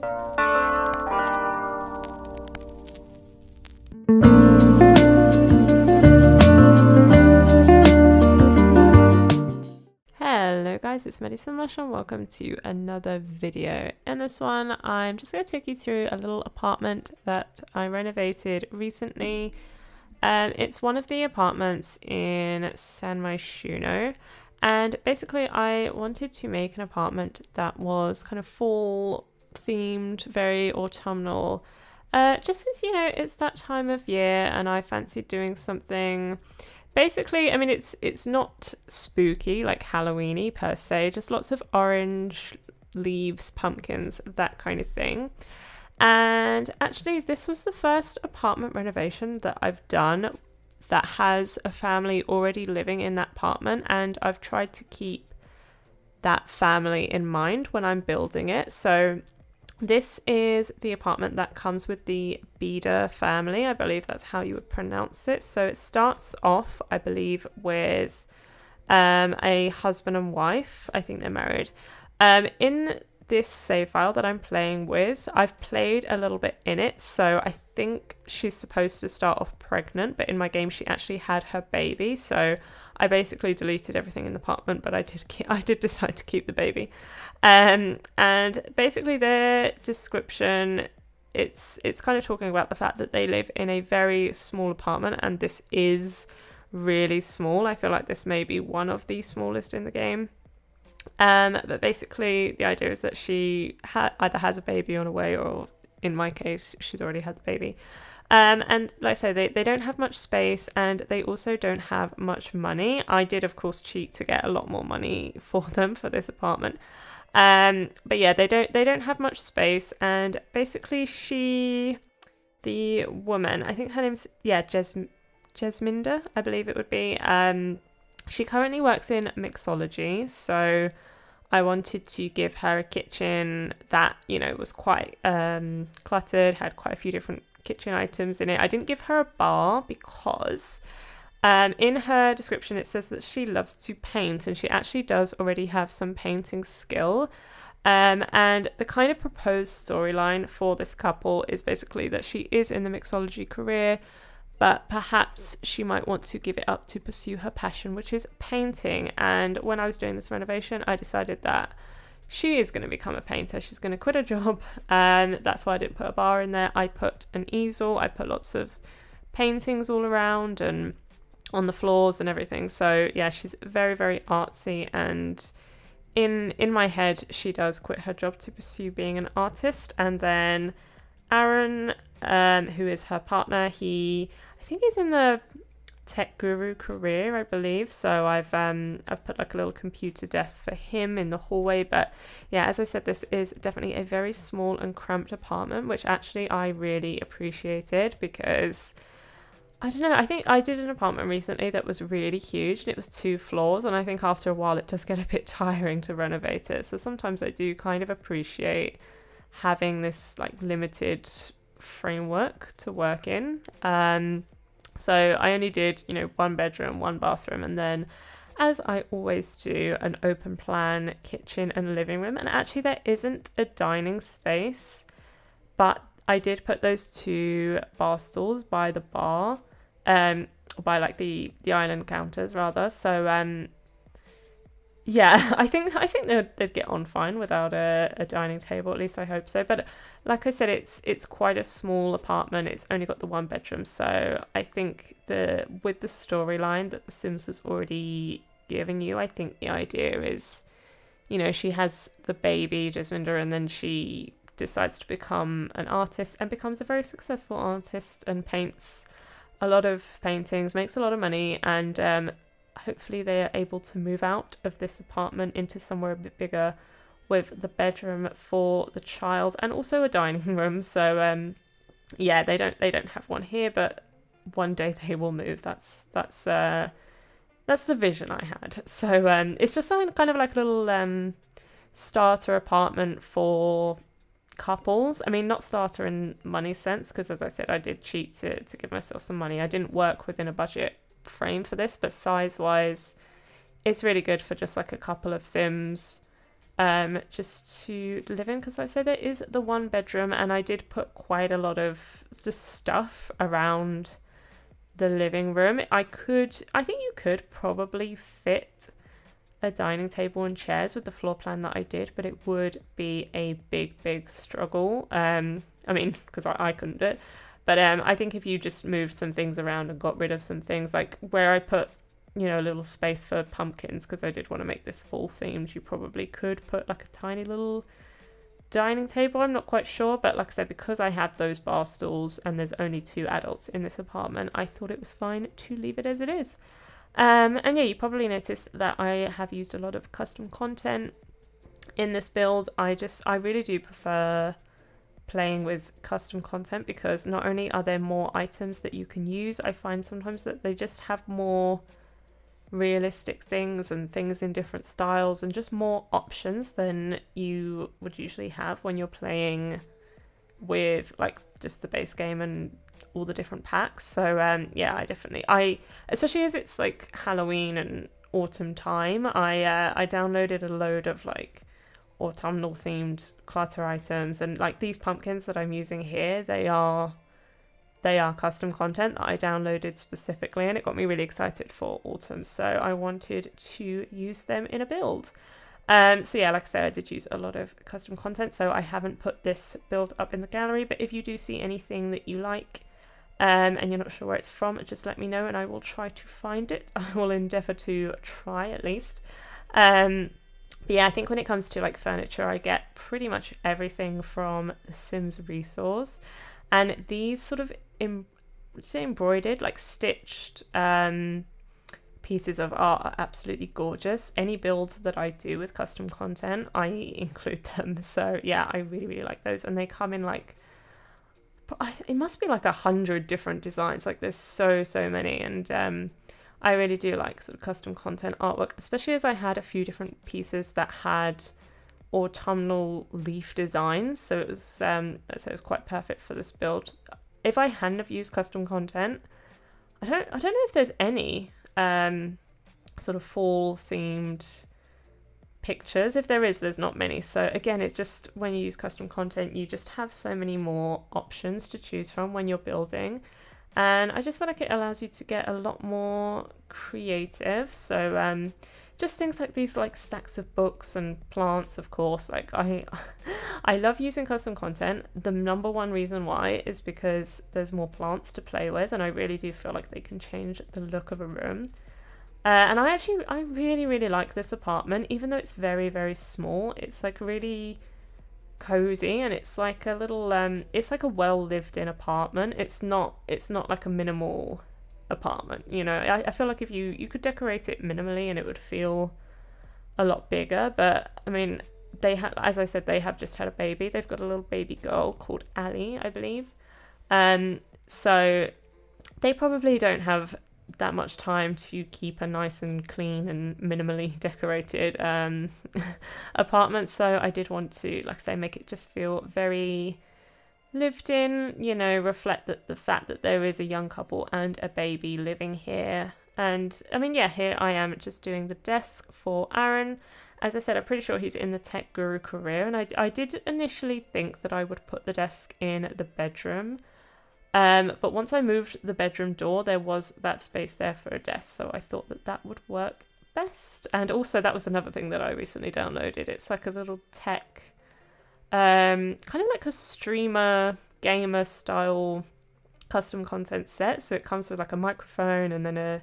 Hello guys, it's Medicine Lush and welcome to another video. In this one, I'm just going to take you through a little apartment that I renovated recently. It's one of the apartments in San Myshuno, and basically I wanted to make an apartment that was kind of fall themed, very autumnal, just as you know it's that time of year and I fancied doing something. Basically, I mean, it's not spooky, like Halloween-y per se, just lots of orange leaves, pumpkins, that kind of thing. And actually, this was the first apartment renovation that I've done that has a family already living in that apartment, and I've tried to keep that family in mind when I'm building it. So this is the apartment that comes with the Beda family. I believe that's how you would pronounce it. So it starts off, I believe, with a husband and wife. I think they're married. In this save file that I'm playing with, I've played a little bit in it. So I think she's supposed to start off pregnant, but in my game she actually had her baby. So I basically deleted everything in the apartment, but I did decide to keep the baby. And basically their description, it's kind of talking about the fact that they live in a very small apartment, and this is really small. I feel like this may be one of the smallest in the game. But basically the idea is that she either has a baby on the way, or in my case she's already had the baby. And like I say, they don't have much space, and they also don't have much money. I did of course cheat to get a lot more money for them for this apartment. But yeah, they don't have much space, and basically the woman, I think her name's Jesminda, I believe it would be. She currently works in mixology, so I wanted to give her a kitchen that, you know, was quite cluttered, had quite a few different kitchen items in it. I didn't give her a bar because in her description it says that she loves to paint, and she actually does already have some painting skill. And the kind of proposed storyline for this couple is basically that she is in the mixology career, but perhaps she might want to give it up to pursue her passion, which is painting. And when I was doing this renovation, I decided that she is going to become a painter. She's going to quit her job, and that's why I didn't put a bar in there. I put an easel, I put lots of paintings all around and on the floors and everything. So yeah, she's very, very artsy, and in my head she does quit her job to pursue being an artist. And then Aaron, who is her partner, I think he's in the tech guru career, I believe. So I've put like a little computer desk for him in the hallway. But yeah, as I said, this is definitely a very small and cramped apartment, which actually I really appreciated, because I don't know, I think I did an apartment recently that was really huge, and it was 2 floors, and I think after a while it does get a bit tiring to renovate it. So sometimes I do kind of appreciate having this like limited framework to work in. So I only did, you know, 1 bedroom, 1 bathroom, and then, as I always do, an open plan kitchen and living room. And actually there isn't a dining space, but I did put those 2 bar stools by the bar, or by like the island counters rather. So yeah, I think they'd get on fine without a dining table. At least I hope so. But like I said, it's quite a small apartment. It's only got the 1 bedroom. So I think with the storyline that The Sims has already given you, I think the idea is, you know, she has the baby Jasminda, and then she decides to become an artist and becomes a very successful artist and paints a lot of paintings, makes a lot of money, and hopefully they are able to move out of this apartment into somewhere a bit bigger, with the bedroom for the child and also a dining room. So yeah, they don't have one here, but one day they will move. That's the vision I had. So it's just kind of like a little starter apartment for couples. I mean, not starter in money sense, because as I said, I did cheat to give myself some money. I didn't work within a budget frame for this, but size wise it's really good for just like a couple of Sims just to live in, because like I say, there is the one bedroom, and I did put quite a lot of just stuff around the living room. I think you could probably fit a dining table and chairs with the floor plan that I did, but it would be a big struggle. I mean, because I couldn't do it, but I think if you just moved some things around and got rid of some things, like where I put, you know, a little space for pumpkins, because I did want to make this fall themed, you probably could put like a tiny little dining table. I'm not quite sure, but like I said, because I have those bar stools and there's only 2 adults in this apartment, I thought it was fine to leave it as it is. And yeah, you probably noticed that I have used a lot of custom content in this build. I really do prefer playing with custom content, because not only are there more items that you can use, I find sometimes that they just have more realistic things and things in different styles and just more options than you would usually have when you're playing with like just the base game and all the different packs. So yeah, I especially as it's like Halloween and autumn time, I downloaded a load of like autumnal themed clutter items, and like these pumpkins that I'm using here, they are custom content that I downloaded specifically, and it got me really excited for autumn, so I wanted to use them in a build. So yeah, like I said, I did use a lot of custom content, so I haven't put this build up in the gallery, but if you do see anything that you like and you're not sure where it's from, just let me know and I will try to find it. I will endeavour to try at least. But yeah, I think when it comes to like furniture, I get pretty much everything from the Sims resource, and these sort of embroidered, like stitched pieces of art are absolutely gorgeous. Any builds that I do with custom content, I include them. So yeah, I really like those, and they come in like, it must be like 100 different designs. Like there's so many, and I really do like sort of custom content artwork, especially as I had a few different pieces that had autumnal leaf designs, so it was it was quite perfect for this build. If I hadn't have used custom content, I don't know if there's any sort of fall themed pictures. If there is, there's not many. So again, it's just when you use custom content, you just have so many more options to choose from when you're building, and I just feel like it allows you to get a lot more creative. So just things like these, like stacks of books and plants, of course. Like I love using custom content. The number one reason why is because there's more plants to play with, and I really do feel like they can change the look of a room. And I really like this apartment, even though it's very small. It's like really cozy, and it's like a little it's like a well lived in apartment. It's not like a minimal apartment, you know. I feel like if you could decorate it minimally and it would feel a lot bigger, but I mean, they have, as I said, they have just had a baby. They've got a little baby girl called Ali, I believe. So they probably don't have that much time to keep a nice and clean and minimally decorated apartment. So I did want to, like I say, make it just feel very lived in, you know, reflect that the fact that there is a young couple and a baby living here. And I mean, yeah, here I am just doing the desk for Aaron. As I said, I'm pretty sure he's in the tech guru career, and I did initially think that I would put the desk in the bedroom, but once I moved the bedroom door, there was that space there for a desk, so I thought that that would work best. And also, that was another thing that I recently downloaded. It's like a little tech, kind of like a streamer gamer style custom content set. So it comes with like a microphone and then a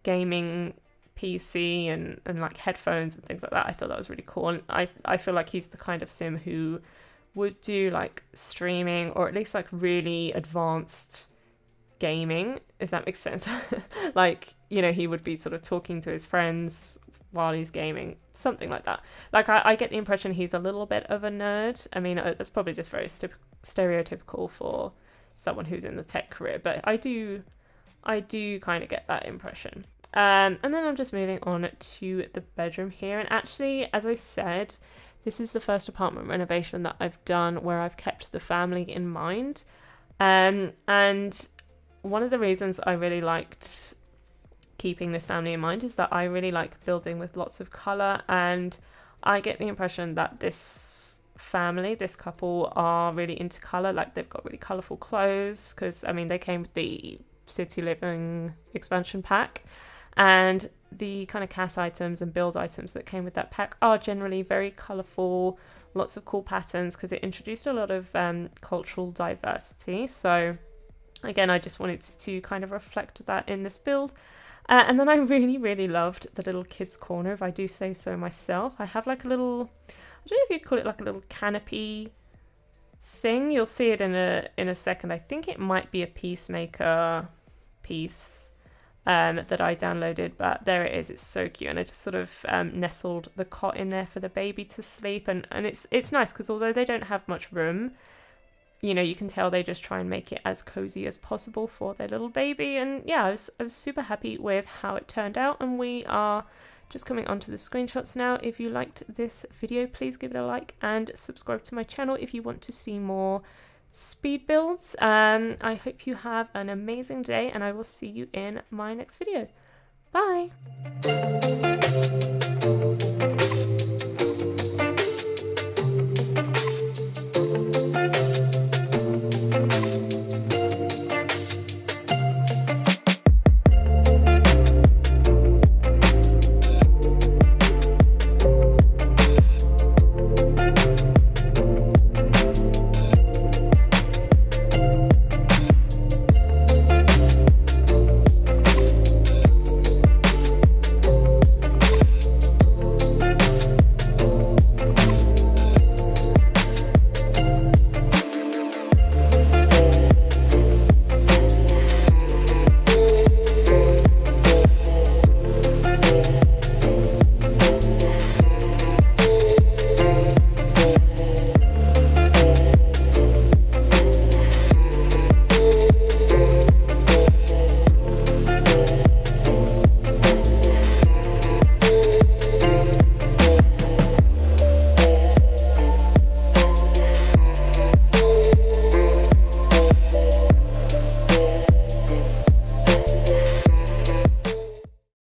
gaming PC and like headphones and things like that. I thought that was really cool, and I feel like he's the kind of sim who would do like streaming, or at least like really advanced gaming, if that makes sense. Like, you know, he would be sort of talking to his friends while he's gaming, something like that. Like I get the impression he's a little bit of a nerd. I mean, that's probably just very stereotypical for someone who's in the tech career, but I do kind of get that impression. And then I'm just moving on to the bedroom here, and actually, as I said, this is the first apartment renovation that I've done where I've kept the family in mind. And one of the reasons I really liked keeping this family in mind is that I really like building with lots of colour, and I get the impression that this family, this couple, are really into colour. Like, they've got really colourful clothes, because I mean they came with the City Living expansion pack, and the kind of CAS items and build items that came with that pack are generally very colourful, lots of cool patterns, because it introduced a lot of cultural diversity. So again, I just wanted to kind of reflect that in this build. And then I really loved the little kids corner, if I do say so myself. I have like a little, I don't know if you'd call it like a little canopy thing. You'll see it in a second. I think it might be a Peacemaker piece that I downloaded, but there it is. It's so cute, and I just sort of nestled the cot in there for the baby to sleep, and it's nice because although they don't have much room, you know, you can tell they just try and make it as cozy as possible for their little baby. And yeah, I was super happy with how it turned out, and we are just coming onto the screenshots now. If you liked this video, please give it a like and subscribe to my channel if you want to see more speed builds. I hope you have an amazing day, and I will see you in my next video. Bye!